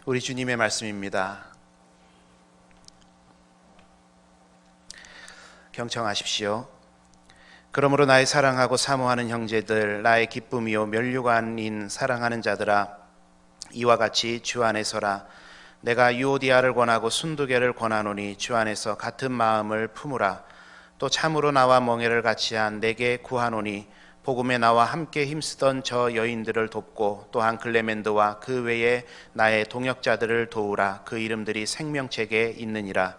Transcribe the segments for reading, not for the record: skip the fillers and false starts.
우리 주님의 말씀입니다. 경청하십시오. 그러므로 나의 사랑하고 사모하는 형제들, 나의 기쁨이요 면류관인 사랑하는 자들아, 이와 같이 주 안에 서라. 내가 유오디아를 권하고 순두개를 권하노니 주 안에서 같은 마음을 품으라. 또 참으로 나와 멍에를 같이한 내게 구하노니 복음에 나와 함께 힘쓰던 저 여인들을 돕고 또한 클레멘드와 그 외에 나의 동역자들을 도우라. 그 이름들이 생명책에 있느니라.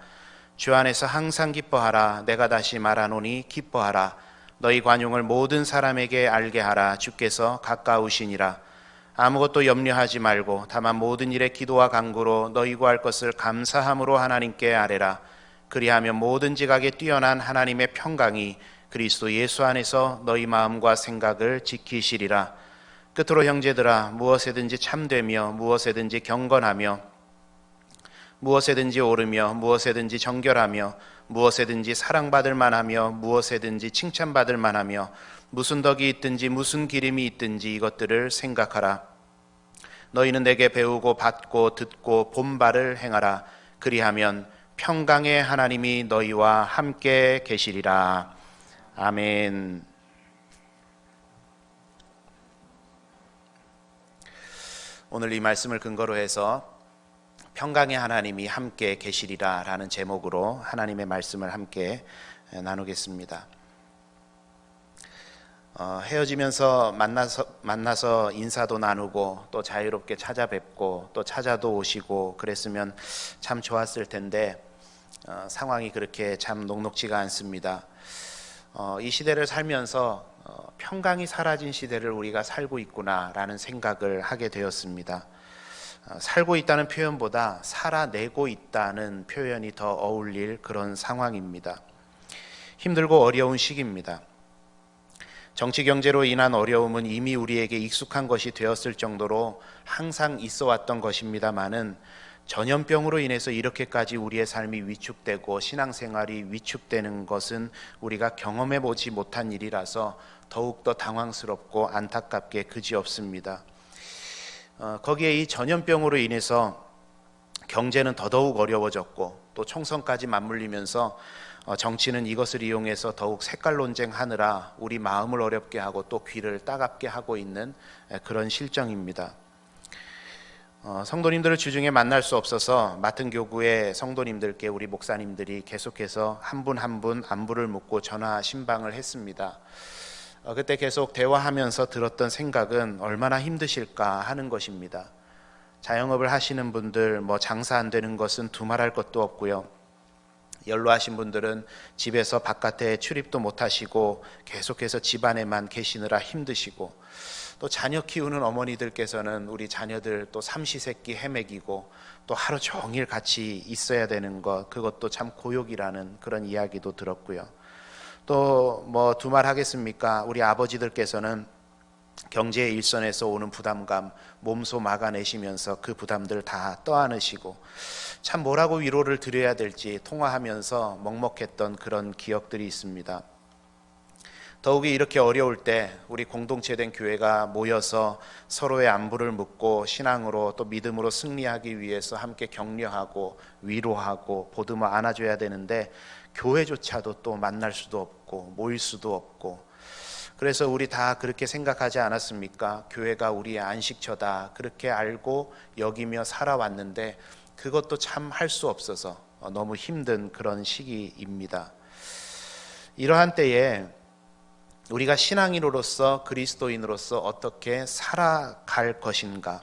주 안에서 항상 기뻐하라. 내가 다시 말하노니 기뻐하라. 너희 관용을 모든 사람에게 알게 하라. 주께서 가까우시니라. 아무것도 염려하지 말고 다만 모든 일에 기도와 간구로 너희 구할 것을 감사함으로 하나님께 아뢰라. 그리하면 모든 지각에 뛰어난 하나님의 평강이 그리스도 예수 안에서 너희 마음과 생각을 지키시리라. 끝으로 형제들아, 무엇에든지 참되며 무엇에든지 경건하며 무엇에든지 옳으며 무엇에든지 정결하며 무엇에든지 사랑받을 만하며 무엇에든지 칭찬받을 만하며 무슨 덕이 있든지 무슨 기림이 있든지 이것들을 생각하라. 너희는 내게 배우고 받고 듣고 본 바를 행하라. 그리하면 평강의 하나님이 너희와 함께 계시리라. 아멘. 오늘 이 말씀을 근거로 해서 평강의 하나님이 함께 계시리라 라는 제목으로 하나님의 말씀을 함께 나누겠습니다. 헤어지면서 만나서 인사도 나누고 또 자유롭게 찾아뵙고 또 찾아도 오시고 그랬으면 참 좋았을 텐데 상황이 그렇게 참 녹록지가 않습니다. 이 시대를 살면서 평강이 사라진 시대를 우리가 살고 있구나라는 생각을 하게 되었습니다. 살고 있다는 표현보다 살아내고 있다는 표현이 더 어울릴 그런 상황입니다. 힘들고 어려운 시기입니다. 정치 경제로 인한 어려움은 이미 우리에게 익숙한 것이 되었을 정도로 항상 있어 왔던 것입니다마는 전염병으로 인해서 이렇게까지 우리의 삶이 위축되고 신앙생활이 위축되는 것은 우리가 경험해 보지 못한 일이라서 더욱더 당황스럽고 안타깝게 그지없습니다. 거기에 이 전염병으로 인해서 경제는 더더욱 어려워졌고 또 총선까지 맞물리면서 정치는 이것을 이용해서 더욱 색깔 논쟁하느라 우리 마음을 어렵게 하고 또 귀를 따갑게 하고 있는 그런 실정입니다. 성도님들을 주중에 만날 수 없어서 맡은 교구의 성도님들께 우리 목사님들이 계속해서 한 분 한 분 안부를 묻고 전화 신방을 했습니다. 그때 계속 대화하면서 들었던 생각은 얼마나 힘드실까 하는 것입니다. 자영업을 하시는 분들, 장사 안 되는 것은 두말할 것도 없고요. 연로하신 분들은 집에서 바깥에 출입도 못 하시고 계속해서 집안에만 계시느라 힘드시고, 또 자녀 키우는 어머니들께서는 우리 자녀들 또 삼시세끼 헤매기고 또 하루 종일 같이 있어야 되는 것, 그것도 참 고역이라는 그런 이야기도 들었고요. 또 두말 하겠습니까? 우리 아버지들께서는 경제의 일선에서 오는 부담감 몸소 막아내시면서 그 부담들 다 떠안으시고 참 뭐라고 위로를 드려야 될지 통화하면서 먹먹했던 그런 기억들이 있습니다. 더욱이 이렇게 어려울 때 우리 공동체된 교회가 모여서 서로의 안부를 묻고 신앙으로 또 믿음으로 승리하기 위해서 함께 격려하고 위로하고 보듬어 안아줘야 되는데 교회조차도 또 만날 수도 없고 모일 수도 없고, 그래서 우리 다 그렇게 생각하지 않았습니까? 교회가 우리의 안식처다 그렇게 알고 여기며 살아왔는데 그것도 참 할 수 없어서 너무 힘든 그런 시기입니다. 이러한 때에 우리가 신앙인으로서 그리스도인으로서 어떻게 살아갈 것인가,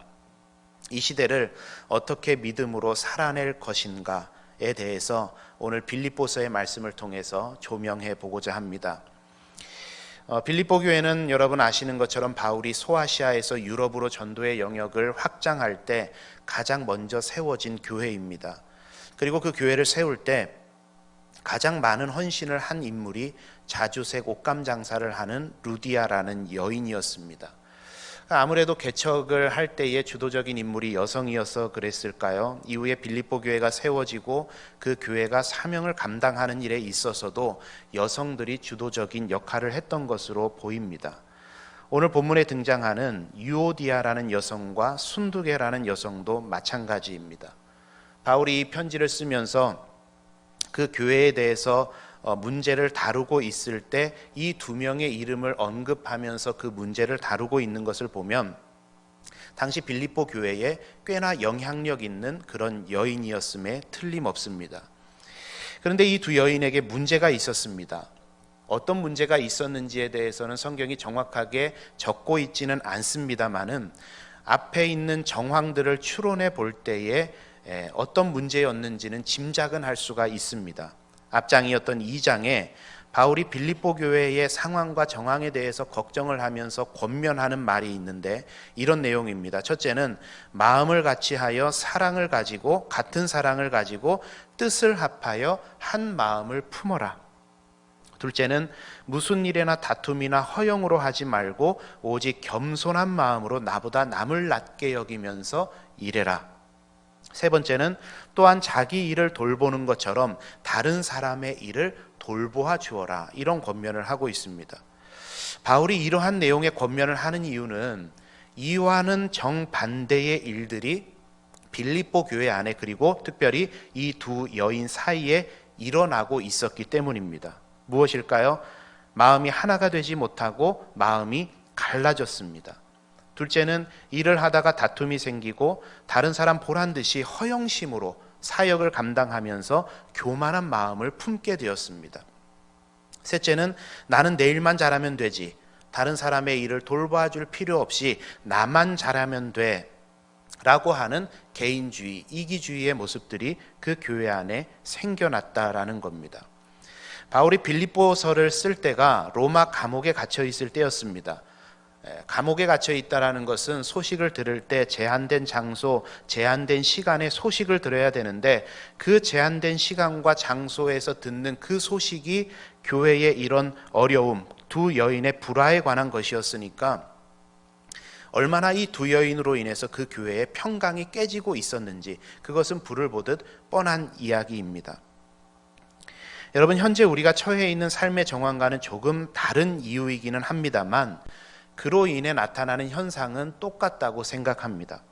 이 시대를 어떻게 믿음으로 살아낼 것인가에 대해서 오늘 빌립보서의 말씀을 통해서 조명해 보고자 합니다. 빌립보 교회는 여러분 아시는 것처럼 바울이 소아시아에서 유럽으로 전도의 영역을 확장할 때 가장 먼저 세워진 교회입니다. 그리고 그 교회를 세울 때 가장 많은 헌신을 한 인물이 자주색 옷감 장사를 하는 루디아라는 여인이었습니다. 아무래도 개척을 할 때의 주도적인 인물이 여성이어서 그랬을까요? 이후에 빌립보 교회가 세워지고 그 교회가 사명을 감당하는 일에 있어서도 여성들이 주도적인 역할을 했던 것으로 보입니다. 오늘 본문에 등장하는 유오디아라는 여성과 순두계라는 여성도 마찬가지입니다. 바울이 이 편지를 쓰면서 그 교회에 대해서 문제를 다루고 있을 때 이 두 명의 이름을 언급하면서 그 문제를 다루고 있는 것을 보면 당시 빌립보 교회에 꽤나 영향력 있는 그런 여인이었음에 틀림없습니다. 그런데 이 두 여인에게 문제가 있었습니다. 어떤 문제가 있었는지에 대해서는 성경이 정확하게 적고 있지는 않습니다만은 앞에 있는 정황들을 추론해 볼 때에 어떤 문제였는지는 짐작은 할 수가 있습니다. 앞장이었던 2장에 바울이 빌립보 교회의 상황과 정황에 대해서 걱정을 하면서 권면하는 말이 있는데 이런 내용입니다. 첫째는 마음을 같이하여 사랑을 가지고 같은 사랑을 가지고 뜻을 합하여 한 마음을 품어라. 둘째는 무슨 일이나 다툼이나 허영으로 하지 말고 오직 겸손한 마음으로 나보다 남을 낮게 여기면서 일해라. 세 번째는 또한 자기 일을 돌보는 것처럼 다른 사람의 일을 돌보아 주어라. 이런 권면을 하고 있습니다. 바울이 이러한 내용의 권면을 하는 이유는 이와는 정반대의 일들이 빌립보 교회 안에 그리고 특별히 이 두 여인 사이에 일어나고 있었기 때문입니다. 무엇일까요? 마음이 하나가 되지 못하고 마음이 갈라졌습니다. 둘째는 일을 하다가 다툼이 생기고 다른 사람 보란 듯이 허영심으로 사역을 감당하면서 교만한 마음을 품게 되었습니다. 셋째는 나는 내 일만 잘하면 되지, 다른 사람의 일을 돌봐줄 필요 없이 나만 잘하면 돼 라고 하는 개인주의, 이기주의의 모습들이 그 교회 안에 생겨났다라는 겁니다. 바울이 빌립보서를 쓸 때가 로마 감옥에 갇혀 있을 때였습니다. 감옥에 갇혀 있다라는 것은 소식을 들을 때 제한된 장소, 제한된 시간에 소식을 들어야 되는데 그 제한된 시간과 장소에서 듣는 그 소식이 교회의 이런 어려움, 두 여인의 불화에 관한 것이었으니까 얼마나 이 두 여인으로 인해서 그 교회의 평강이 깨지고 있었는지 그것은 불을 보듯 뻔한 이야기입니다. 여러분, 현재 우리가 처해 있는 삶의 정황과는 조금 다른 이유이기는 합니다만 그로 인해 나타나는 현상은 똑같다고 생각합니다.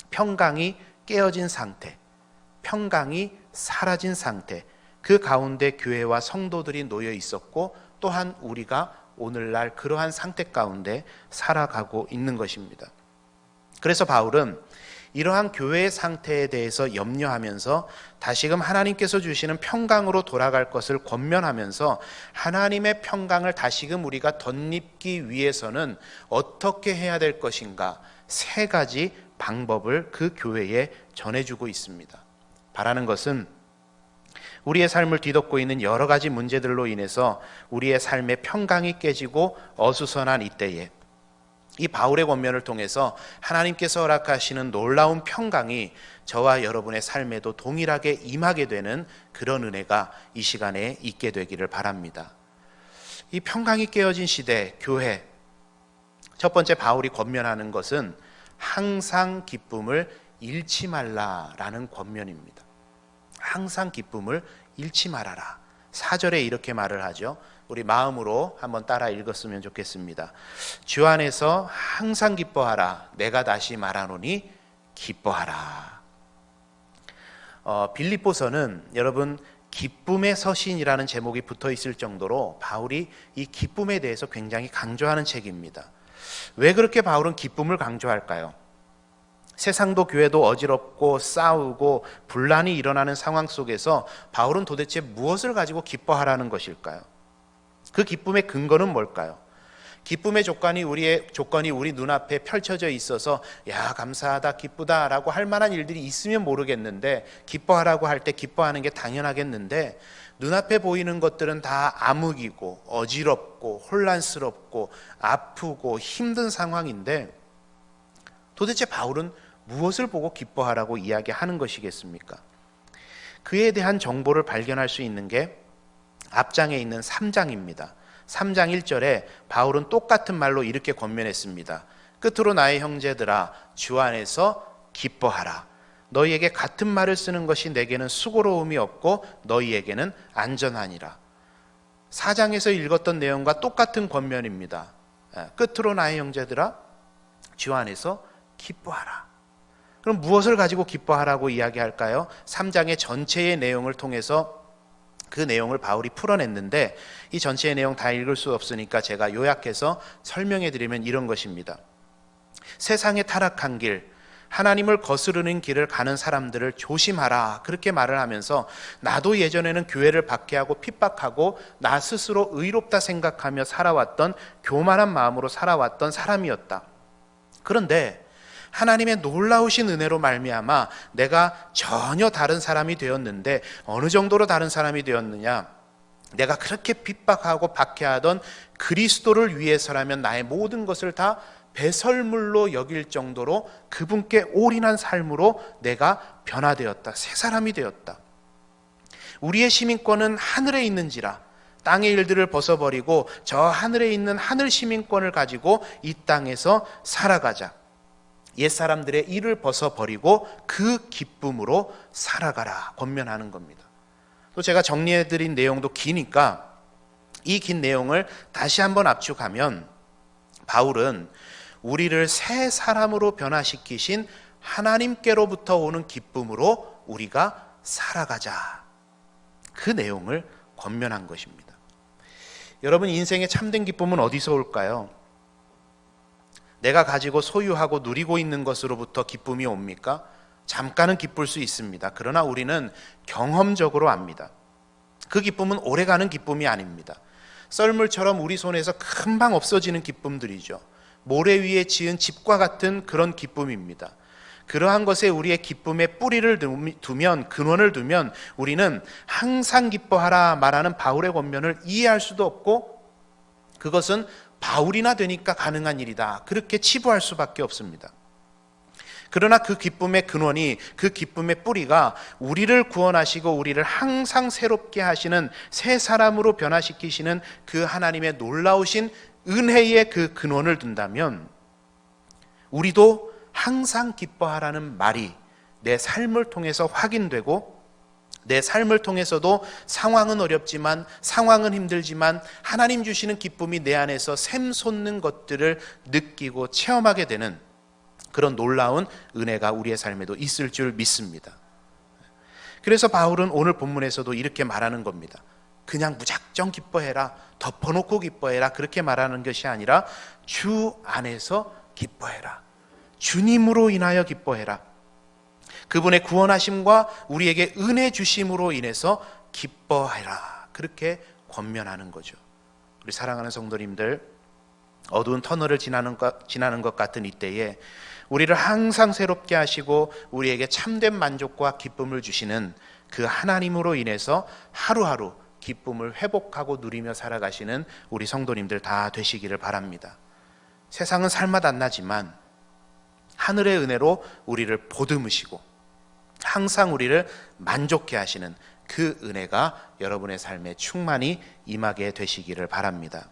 평강이 깨어진 상태, 평강이 사라진 상태, 그 가운데 교회와 성도들이 놓여 있었고 또한 우리가 오늘날 그러한 상태 가운데 살아가고 있는 것입니다. 그래서 바울은 이러한 교회의 상태에 대해서 염려하면서 다시금 하나님께서 주시는 평강으로 돌아갈 것을 권면하면서 하나님의 평강을 다시금 우리가 덧입기 위해서는 어떻게 해야 될 것인가, 세 가지 방법을 그 교회에 전해주고 있습니다. 바라는 것은 우리의 삶을 뒤덮고 있는 여러 가지 문제들로 인해서 우리의 삶의 평강이 깨지고 어수선한 이때에 이 바울의 권면을 통해서 하나님께서 허락하시는 놀라운 평강이 저와 여러분의 삶에도 동일하게 임하게 되는 그런 은혜가 이 시간에 있게 되기를 바랍니다. 이 평강이 깨어진 시대, 교회, 첫 번째 바울이 권면하는 것은 항상 기쁨을 잃지 말라라는 권면입니다. 항상 기쁨을 잃지 말아라. 4절에 이렇게 말을 하죠. 우리 마음으로 한번 따라 읽었으면 좋겠습니다. 주 안에서 항상 기뻐하라. 내가 다시 말하노니 기뻐하라. 빌립보서는 여러분 기쁨의 서신이라는 제목이 붙어 있을 정도로 바울이 이 기쁨에 대해서 굉장히 강조하는 책입니다. 왜 그렇게 바울은 기쁨을 강조할까요? 세상도 교회도 어지럽고 싸우고 분란이 일어나는 상황 속에서 바울은 도대체 무엇을 가지고 기뻐하라는 것일까요? 그 기쁨의 근거는 뭘까요? 기쁨의 조건이 우리 눈앞에 펼쳐져 있어서 야 감사하다 기쁘다라고 할 만한 일들이 있으면 모르겠는데 기뻐하라고 할 때 기뻐하는 게 당연하겠는데 눈앞에 보이는 것들은 다 암흑이고 어지럽고 혼란스럽고 아프고 힘든 상황인데 도대체 바울은 무엇을 보고 기뻐하라고 이야기하는 것이겠습니까? 그에 대한 정보를 발견할 수 있는 게 앞장에 있는 3장입니다. 3장 1절에 바울은 똑같은 말로 이렇게 권면했습니다. 끝으로 나의 형제들아 주 안에서 기뻐하라. 너희에게 같은 말을 쓰는 것이 내게는 수고로움이 없고 너희에게는 안전하니라. 4장에서 읽었던 내용과 똑같은 권면입니다. 끝으로 나의 형제들아 주 안에서 기뻐하라. 그럼 무엇을 가지고 기뻐하라고 이야기할까요? 3장의 전체의 내용을 통해서 그 내용을 바울이 풀어냈는데 이 전체의 내용 다 읽을 수 없으니까 제가 요약해서 설명해 드리면 이런 것입니다. 세상의 타락한 길, 하나님을 거스르는 길을 가는 사람들을 조심하라, 그렇게 말을 하면서 나도 예전에는 교회를 박해하고 핍박하고 나 스스로 의롭다 생각하며 살아왔던, 교만한 마음으로 살아왔던 사람이었다. 그런데 하나님의 놀라우신 은혜로 말미암아 내가 전혀 다른 사람이 되었는데, 어느 정도로 다른 사람이 되었느냐? 내가 그렇게 핍박하고 박해하던 그리스도를 위해서라면 나의 모든 것을 다 배설물로 여길 정도로 그분께 올인한 삶으로 내가 변화되었다. 새 사람이 되었다. 우리의 시민권은 하늘에 있는지라 땅의 일들을 벗어버리고 저 하늘에 있는 하늘 시민권을 가지고 이 땅에서 살아가자. 옛사람들의 일을 벗어버리고 그 기쁨으로 살아가라 권면하는 겁니다. 또 제가 정리해드린 내용도 기니까 이 긴 내용을 다시 한번 압축하면, 바울은 우리를 새 사람으로 변화시키신 하나님께로부터 오는 기쁨으로 우리가 살아가자, 그 내용을 권면한 것입니다. 여러분, 인생의 참된 기쁨은 어디서 올까요? 내가 가지고 소유하고 누리고 있는 것으로부터 기쁨이 옵니까? 잠깐은 기쁠 수 있습니다. 그러나 우리는 경험적으로 압니다. 그 기쁨은 오래가는 기쁨이 아닙니다. 썰물처럼 우리 손에서 금방 없어지는 기쁨들이죠. 모래 위에 지은 집과 같은 그런 기쁨입니다. 그러한 것에 우리의 기쁨의 뿌리를 두면, 근원을 두면 우리는 항상 기뻐하라 말하는 바울의 권면을 이해할 수도 없고, 그것은 바울이나 되니까 가능한 일이다, 그렇게 치부할 수밖에 없습니다. 그러나 그 기쁨의 근원이, 그 기쁨의 뿌리가 우리를 구원하시고 우리를 항상 새롭게 하시는, 새 사람으로 변화시키시는 그 하나님의 놀라우신 은혜의 그 근원을 둔다면, 우리도 항상 기뻐하라는 말이 내 삶을 통해서 확인되고, 내 삶을 통해서도 상황은 어렵지만, 상황은 힘들지만 하나님 주시는 기쁨이 내 안에서 샘솟는 것들을 느끼고 체험하게 되는 그런 놀라운 은혜가 우리의 삶에도 있을 줄 믿습니다. 그래서 바울은 오늘 본문에서도 이렇게 말하는 겁니다. 그냥 무작정 기뻐해라, 덮어놓고 기뻐해라, 그렇게 말하는 것이 아니라 주 안에서 기뻐해라, 주님으로 인하여 기뻐해라, 그분의 구원하심과 우리에게 은혜 주심으로 인해서 기뻐해라, 그렇게 권면하는 거죠. 우리 사랑하는 성도님들, 어두운 터널을 지나는 것 같은 이때에 우리를 항상 새롭게 하시고 우리에게 참된 만족과 기쁨을 주시는 그 하나님으로 인해서 하루하루 기쁨을 회복하고 누리며 살아가시는 우리 성도님들 다 되시기를 바랍니다. 세상은 살맛 안 나지만 하늘의 은혜로 우리를 보듬으시고 항상 우리를 만족해 하시는 그 은혜가 여러분의 삶에 충만히 임하게 되시기를 바랍니다.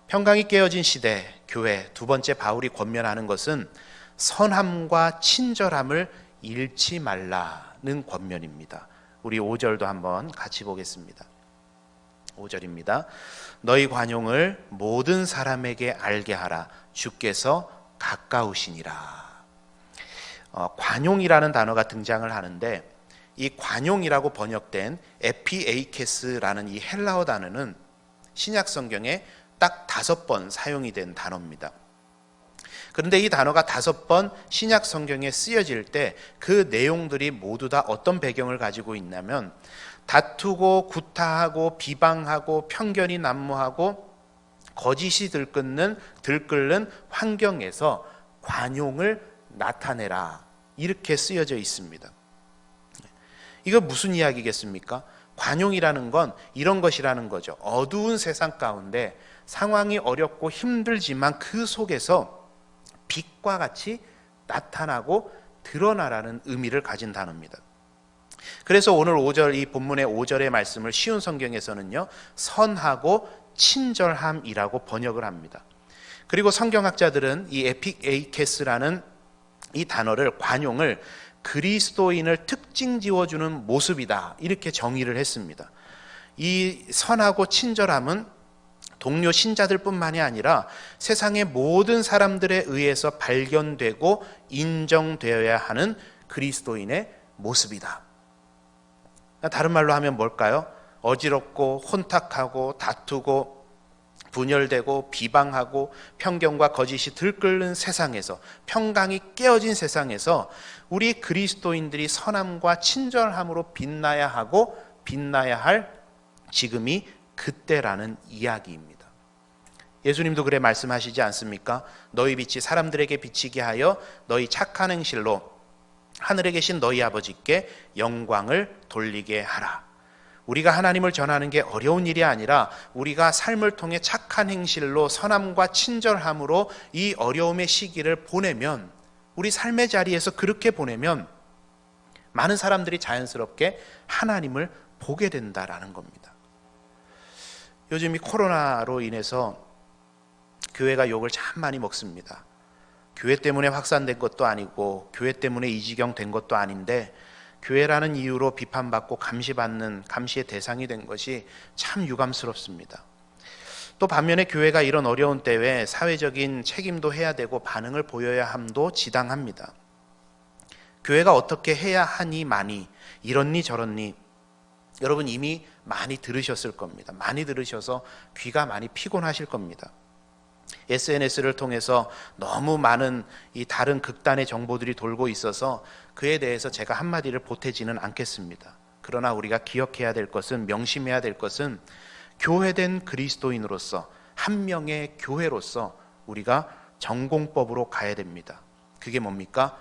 평강이 깨어진 시대, 교회, 두 번째 바울이 권면하는 것은 선함과 친절함을 잃지 말라는 권면입니다. 우리 5절도 한번 같이 보겠습니다. 5절입니다. 너희 관용을 모든 사람에게 알게 하라, 주께서 가까우시니라. 관용이라는 단어가 등장을 하는데, 이 관용이라고 번역된 에피에이케스라는 이 헬라어 단어는 신약 성경에 딱 5번 사용이 된 단어입니다. 그런데 이 단어가 5번 신약 성경에 쓰여질 때 그 내용들이 모두 다 어떤 배경을 가지고 있냐면, 다투고 구타하고 비방하고 편견이 난무하고 거짓이 들끓는 환경에서 관용을 나타내라, 이렇게 쓰여져 있습니다. 이거 무슨 이야기겠습니까? 관용이라는 건 이런 것이라는 거죠. 어두운 세상 가운데 상황이 어렵고 힘들지만 그 속에서 빛과 같이 나타나고 드러나라는 의미를 가진 단어입니다. 그래서 오늘 5절, 이 본문의 5절의 말씀을 쉬운 성경에서는요, 선하고 친절함이라고 번역을 합니다. 그리고 성경학자들은 이 에피에이케스라는 이 단어를, 관용을 그리스도인을 특징 지어주는 모습이다, 이렇게 정의를 했습니다. 이 선하고 친절함은 동료 신자들뿐만이 아니라 세상의 모든 사람들에 의해서 발견되고 인정되어야 하는 그리스도인의 모습이다. 다른 말로 하면 뭘까요? 어지럽고 혼탁하고 다투고 분열되고 비방하고 편견과 거짓이 들끓는 세상에서, 평강이 깨어진 세상에서 우리 그리스도인들이 선함과 친절함으로 빛나야 하고 빛나야 할 지금이 그때라는 이야기입니다. 예수님도 그래 말씀하시지 않습니까? 너희 빛이 사람들에게 비치게 하여 너희 착한 행실로 하늘에 계신 너희 아버지께 영광을 돌리게 하라. 우리가 하나님을 전하는 게 어려운 일이 아니라 우리가 삶을 통해 착한 행실로 선함과 친절함으로 이 어려움의 시기를 보내면, 우리 삶의 자리에서 그렇게 보내면 많은 사람들이 자연스럽게 하나님을 보게 된다라는 겁니다. 요즘 이 코로나로 인해서 교회가 욕을 참 많이 먹습니다. 교회 때문에 확산된 것도 아니고 교회 때문에 이 지경 된 것도 아닌데 교회라는 이유로 비판받고 감시의 대상이 된 것이 참 유감스럽습니다. 또 반면에 교회가 이런 어려운 때에 사회적인 책임도 해야 되고 반응을 보여야 함도 지당합니다. 교회가 어떻게 해야 하니 많이, 이렇니 저렇니, 여러분 이미 많이 들으셨을 겁니다. 많이 들으셔서 귀가 많이 피곤하실 겁니다. SNS를 통해서 너무 많은 이 다른 극단의 정보들이 돌고 있어서 그에 대해서 제가 한마디를 보태지는 않겠습니다. 그러나 우리가 기억해야 될 것은, 명심해야 될 것은 교회된 그리스도인으로서, 한 명의 교회로서 우리가 전공법으로 가야 됩니다. 그게 뭡니까?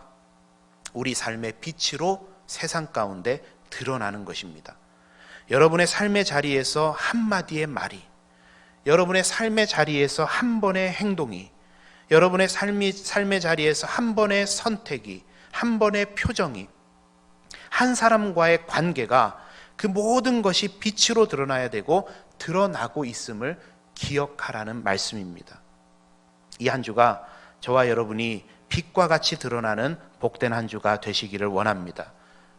우리 삶의 빛으로 세상 가운데 드러나는 것입니다. 여러분의 삶의 자리에서 한마디의 말이, 여러분의 삶의 자리에서 한 번의 행동이, 여러분의 삶의 자리에서 한 번의 선택이, 한 번의 표정이, 한 사람과의 관계가, 그 모든 것이 빛으로 드러나야 되고 드러나고 있음을 기억하라는 말씀입니다. 이 한 주가 저와 여러분이 빛과 같이 드러나는 복된 한 주가 되시기를 원합니다.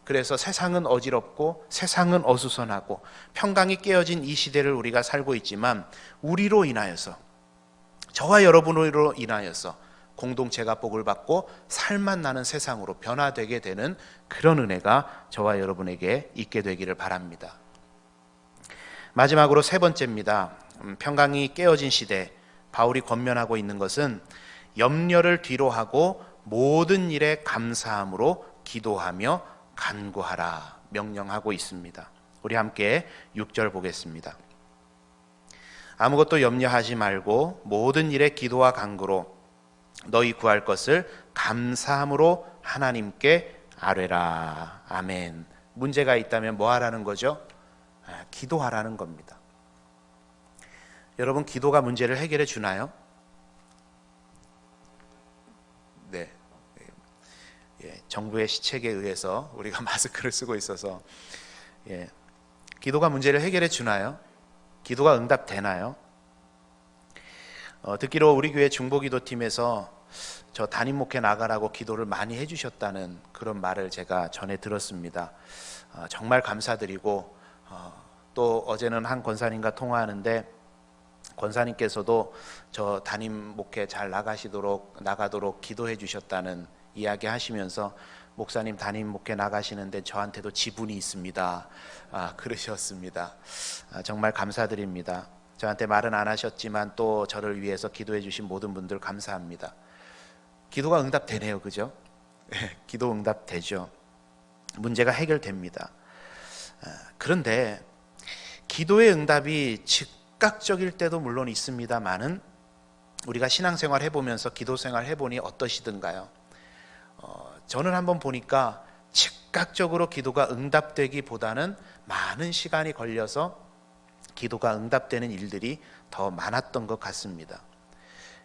그래서 세상은 어지럽고 세상은 어수선하고 평강이 깨어진 이 시대를 우리가 살고 있지만, 우리로 인하여서, 저와 여러분으로 인하여서 공동체가 복을 받고 살만 나는 세상으로 변화되게 되는 그런 은혜가 저와 여러분에게 있게 되기를 바랍니다. 마지막으로 세 번째입니다. 평강이 깨어진 시대, 바울이 권면하고 있는 것은 염려를 뒤로하고 모든 일에 감사함으로 기도하며 간구하라 명령하고 있습니다. 우리 함께 6절 보겠습니다. 아무것도 염려하지 말고 모든 일에 기도와 간구로 너희 구할 것을 감사함으로 하나님께 아뢰라. 아멘. 문제가 있다면 뭐 하라는 거죠? 기도하라는 겁니다. 여러분, 기도가 문제를 해결해 주나요? 네. 정부의 시책에 의해서 우리가 마스크를 쓰고 있어서, 기도가 문제를 해결해 주나요? 기도가 응답되나요? 듣기로 우리 교회 중보기도팀에서 저 담임 목회 나가라고 기도를 많이 해주셨다는 그런 말을 제가 전에 들었습니다. 정말 감사드리고, 또 어제는 한 권사님과 통화하는데 권사님께서도 저 담임 목회 잘 나가도록 기도해 주셨다는 이야기 하시면서, 목사님 담임 목회 나가시는데 저한테도 지분이 있습니다, 그러셨습니다. 정말 감사드립니다. 저한테 말은 안 하셨지만 또 저를 위해서 기도해 주신 모든 분들 감사합니다. 기도가 응답되네요, 그죠? 기도 응답되죠. 문제가 해결됩니다. 그런데 기도의 응답이 즉각적일 때도 물론 있습니다만은, 우리가 신앙생활 해보면서 기도생활 해보니 어떠시든가요? 저는 한번 보니까 즉각적으로 기도가 응답되기보다는 많은 시간이 걸려서 기도가 응답되는 일들이 더 많았던 것 같습니다.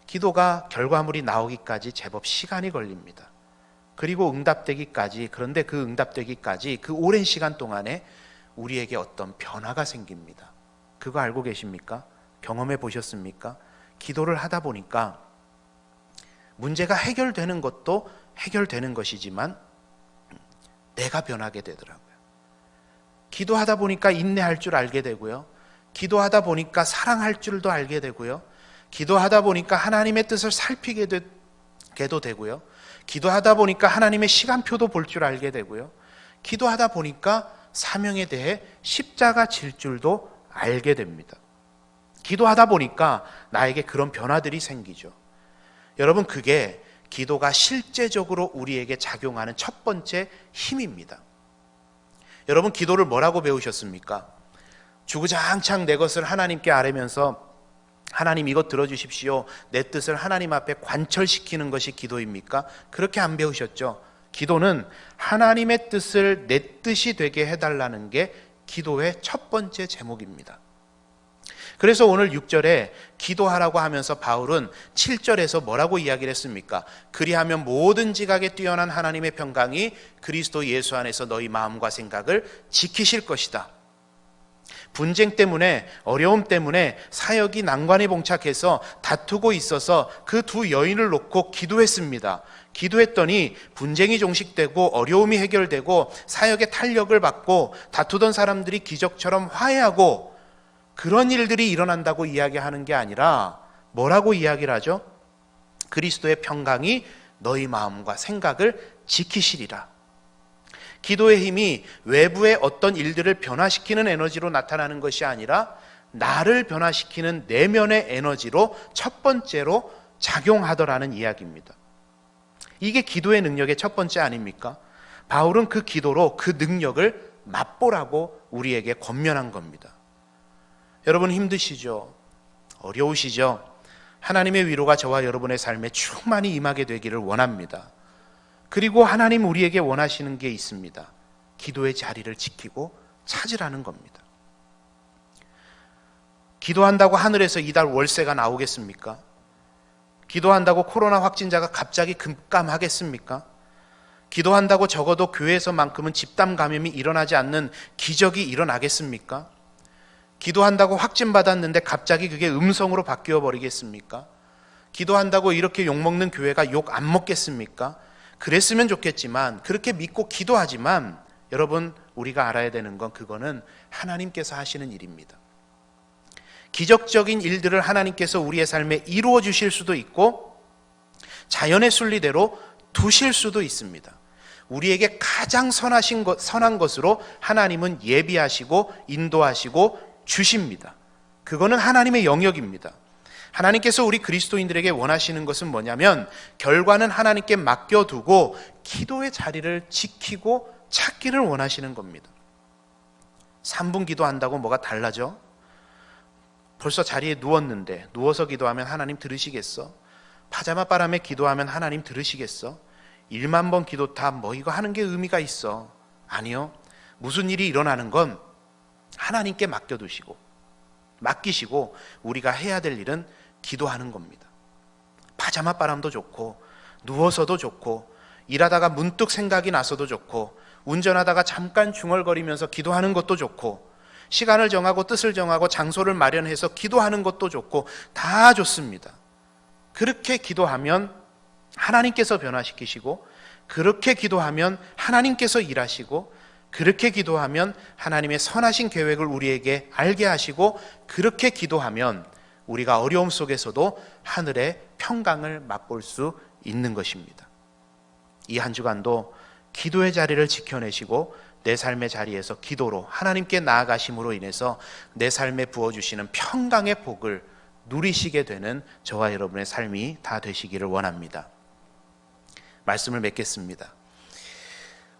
기도가 결과물이 나오기까지 제법 시간이 걸립니다. 그리고 응답되기까지, 그런데 그 응답되기까지 그 오랜 시간 동안에 우리에게 어떤 변화가 생깁니다. 그거 알고 계십니까? 경험해 보셨습니까? 기도를 하다 보니까 문제가 해결되는 것도 해결되는 것이지만 내가 변하게 되더라고요. 기도하다 보니까 인내할 줄 알게 되고요. 기도하다 보니까 사랑할 줄도 알게 되고요. 기도하다 보니까 하나님의 뜻을 살피게 되고요. 기도하다 보니까 하나님의 시간표도 볼 줄 알게 되고요. 기도하다 보니까 사명에 대해 십자가 질 줄도 알게 됩니다. 기도하다 보니까 나에게 그런 변화들이 생기죠. 여러분, 그게 기도가 실제적으로 우리에게 작용하는 첫 번째 힘입니다. 여러분, 기도를 뭐라고 배우셨습니까? 주구장창 내 것을 하나님께 아뢰면서 하나님 이것 들어주십시오, 내 뜻을 하나님 앞에 관철시키는 것이 기도입니까? 그렇게 안 배우셨죠. 기도는 하나님의 뜻을 내 뜻이 되게 해달라는 게 기도의 첫 번째 제목입니다. 그래서 오늘 6절에 기도하라고 하면서 바울은 7절에서 뭐라고 이야기를 했습니까? 그리하면 모든 지각에 뛰어난 하나님의 평강이 그리스도 예수 안에서 너희 마음과 생각을 지키실 것이다. 분쟁 때문에, 어려움 때문에 사역이 난관에 봉착해서 다투고 있어서 그 두 여인을 놓고 기도했습니다. 기도했더니 분쟁이 종식되고 어려움이 해결되고 사역의 탄력을 받고 다투던 사람들이 기적처럼 화해하고, 그런 일들이 일어난다고 이야기하는 게 아니라 뭐라고 이야기를 하죠? 그리스도의 평강이 너희 마음과 생각을 지키시리라. 기도의 힘이 외부의 어떤 일들을 변화시키는 에너지로 나타나는 것이 아니라 나를 변화시키는 내면의 에너지로 첫 번째로 작용하더라는 이야기입니다. 이게 기도의 능력의 첫 번째 아닙니까? 바울은 그 기도로 그 능력을 맛보라고 우리에게 권면한 겁니다. 여러분, 힘드시죠? 어려우시죠? 하나님의 위로가 저와 여러분의 삶에 충만히 임하게 되기를 원합니다. 그리고 하나님 우리에게 원하시는 게 있습니다. 기도의 자리를 지키고 찾으라는 겁니다. 기도한다고 하늘에서 이달 월세가 나오겠습니까? 기도한다고 코로나 확진자가 갑자기 급감하겠습니까? 기도한다고 적어도 교회에서만큼은 집단 감염이 일어나지 않는 기적이 일어나겠습니까? 기도한다고 확진받았는데 갑자기 그게 음성으로 바뀌어 버리겠습니까? 기도한다고 이렇게 욕먹는 교회가 욕 안 먹겠습니까? 그랬으면 좋겠지만, 그렇게 믿고 기도하지만 여러분, 우리가 알아야 되는 건 그거는 하나님께서 하시는 일입니다. 기적적인 일들을 하나님께서 우리의 삶에 이루어 주실 수도 있고 자연의 순리대로 두실 수도 있습니다. 우리에게 가장 선한 것으로 하나님은 예비하시고 인도하시고 주십니다. 그거는 하나님의 영역입니다. 하나님께서 우리 그리스도인들에게 원하시는 것은 뭐냐면, 결과는 하나님께 맡겨두고 기도의 자리를 지키고 찾기를 원하시는 겁니다. 3분 기도한다고 뭐가 달라져? 벌써 자리에 누웠는데 누워서 기도하면 하나님 들으시겠어? 파자마 바람에 기도하면 하나님 들으시겠어? 1만 번 기도탑 뭐 이거 하는 게 의미가 있어? 아니요. 무슨 일이 일어나는 건 하나님께 맡기시고 우리가 해야 될 일은 기도하는 겁니다. 파자마 바람도 좋고 누워서도 좋고 일하다가 문득 생각이 나서도 좋고 운전하다가 잠깐 중얼거리면서 기도하는 것도 좋고 시간을 정하고 뜻을 정하고 장소를 마련해서 기도하는 것도 좋고 다 좋습니다. 그렇게 기도하면 하나님께서 변화시키시고, 그렇게 기도하면 하나님께서 일하시고, 그렇게 기도하면 하나님의 선하신 계획을 우리에게 알게 하시고, 그렇게 기도하면 우리가 어려움 속에서도 하늘의 평강을 맛볼 수 있는 것입니다. 이 한 주간도 기도의 자리를 지켜내시고 내 삶의 자리에서 기도로 하나님께 나아가심으로 인해서 내 삶에 부어주시는 평강의 복을 누리시게 되는 저와 여러분의 삶이 다 되시기를 원합니다. 말씀을 맺겠습니다.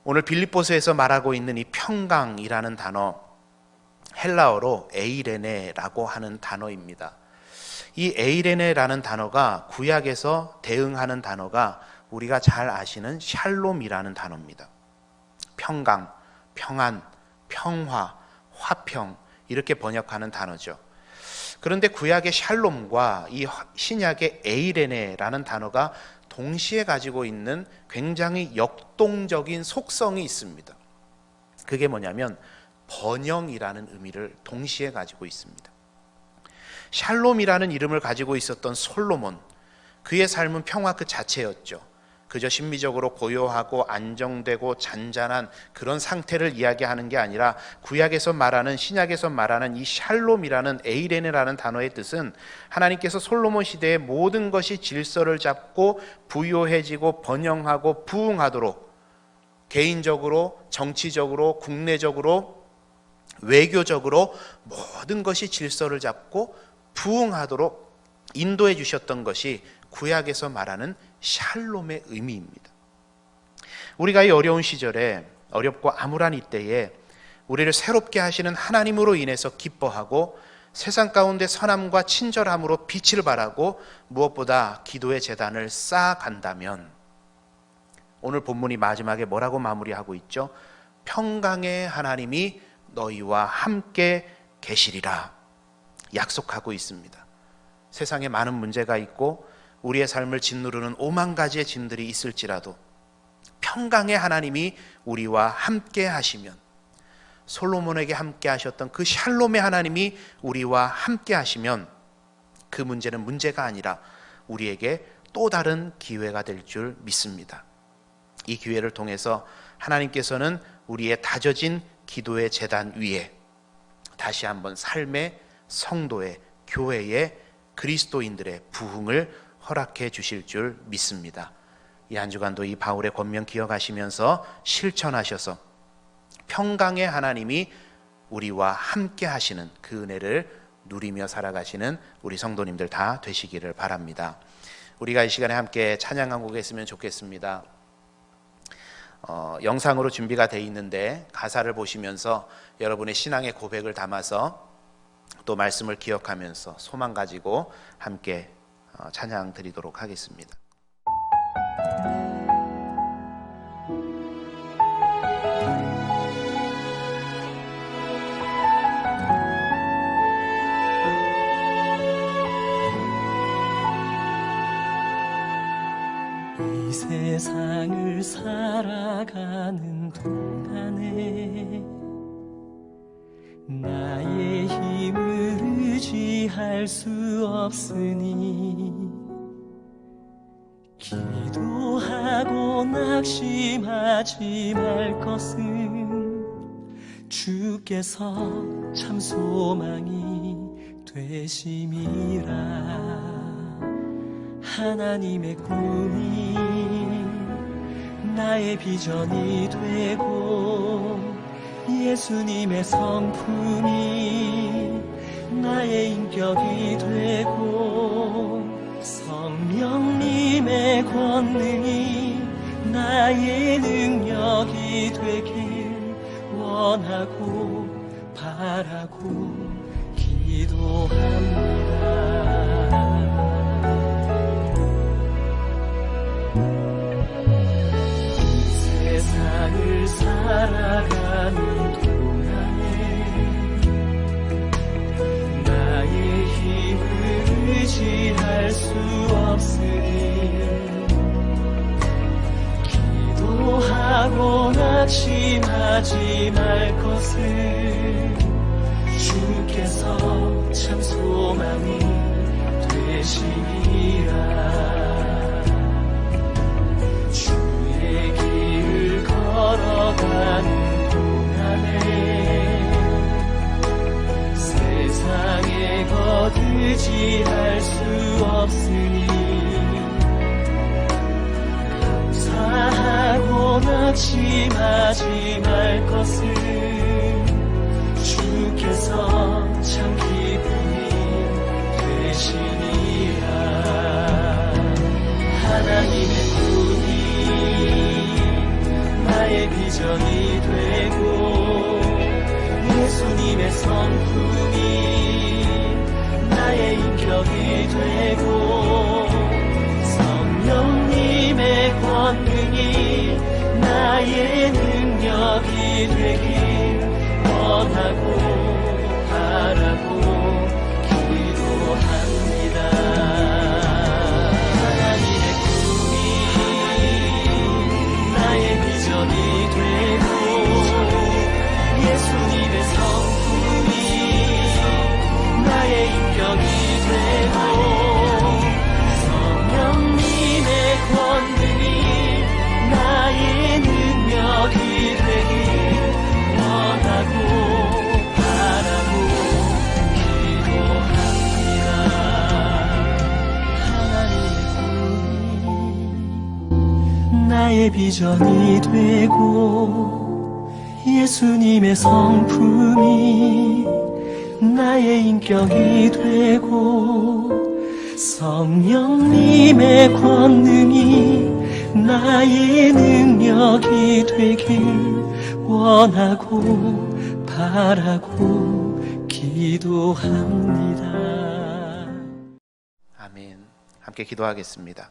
오늘 빌립보서에서 말하고 있는 이 평강이라는 단어, 헬라어로 에이레네라고 하는 단어입니다. 이 에이레네라는 단어가 구약에서 대응하는 단어가 우리가 잘 아시는 샬롬이라는 단어입니다. 평강, 평안, 평화, 화평, 이렇게 번역하는 단어죠. 그런데 구약의 샬롬과 이 신약의 에이레네라는 단어가 동시에 가지고 있는 굉장히 역동적인 속성이 있습니다. 그게 뭐냐면 번영이라는 의미를 동시에 가지고 있습니다. 샬롬이라는 이름을 가지고 있었던 솔로몬, 그의 삶은 평화 그 자체였죠. 그저 심미적으로 고요하고 안정되고 잔잔한 그런 상태를 이야기하는 게 아니라 구약에서 말하는, 신약에서 말하는 이 샬롬이라는 에이레네라는 단어의 뜻은 하나님께서 솔로몬 시대의 모든 것이 질서를 잡고 부요해지고 번영하고 부흥하도록, 개인적으로, 정치적으로, 국내적으로, 외교적으로 모든 것이 질서를 잡고 부흥하도록 인도해 주셨던 것이 구약에서 말하는 샬롬의 의미입니다. 우리가 이 어려운 시절에, 어렵고 암울한 이때에 우리를 새롭게 하시는 하나님으로 인해서 기뻐하고 세상 가운데 선함과 친절함으로 빛을 발하고 무엇보다 기도의 제단을 쌓아간다면, 오늘 본문이 마지막에 뭐라고 마무리하고 있죠? 평강의 하나님이 너희와 함께 계시리라 약속하고 있습니다. 세상에 많은 문제가 있고 우리의 삶을 짓누르는 5만 가지의 짐들이 있을지라도 평강의 하나님이 우리와 함께 하시면, 솔로몬에게 함께 하셨던 그 샬롬의 하나님이 우리와 함께 하시면 그 문제는 문제가 아니라 우리에게 또 다른 기회가 될 줄 믿습니다. 이 기회를 통해서 하나님께서는 우리의 다져진 기도의 제단 위에 다시 한번 삶의, 성도의, 교회의, 그리스도인들의 부흥을 허락해 주실 줄 믿습니다. 이 한 주간도 이 바울의 권면 기억하시면서 실천하셔서 평강의 하나님이 우리와 함께 하시는 그 은혜를 누리며 살아가시는 우리 성도님들 다 되시기를 바랍니다. 우리가 이 시간에 함께 찬양 한 곡 했으면 좋겠습니다. 영상으로 준비가 되어 있는데 가사를 보시면서 여러분의 신앙의 고백을 담아서 또 말씀을 기억하면서 소망 가지고 함께 찬양 드리도록 하겠습니다. 이 세상을 살아가는 동안에 나의 힘을 의지할 수 없으니 기도하고 낙심하지 말 것은 주께서 참 소망이 되심이라. 하나님의 꿈이 나의 비전이 되고 예수님의 성품이 나의 인격이 되고 성령님의 권능이 나의 능력이 되길 원하고 바라고 기도합니다. 세상을 살아가는 동안에 나의 힘을 의지할 수 없으니 기도하고 낙심하지 말 것을 주께서 참 소망이 되시리라. 걸어가는 동안에 세상에 거두지할 수 없으니 감사하고 낙심하지 말 것을 주께서 참 기쁨이 되시니라. 하나님의 꿈이 나의 비전이 되고 예수님의 성품이 나의 인격이 되고 성령님의 권능이 나의 능력이 되길 원하고 바라고 기도합니다. 예수님의 성품이 나의 인격이 되고 성령님의 권능이 나의 비전이 되고 예수님의 성품이 나의 인격이 되고 성령님의 권능이 나의 능력이 되길 원하고 바라고 기도합니다. 아멘. 함께 기도하겠습니다.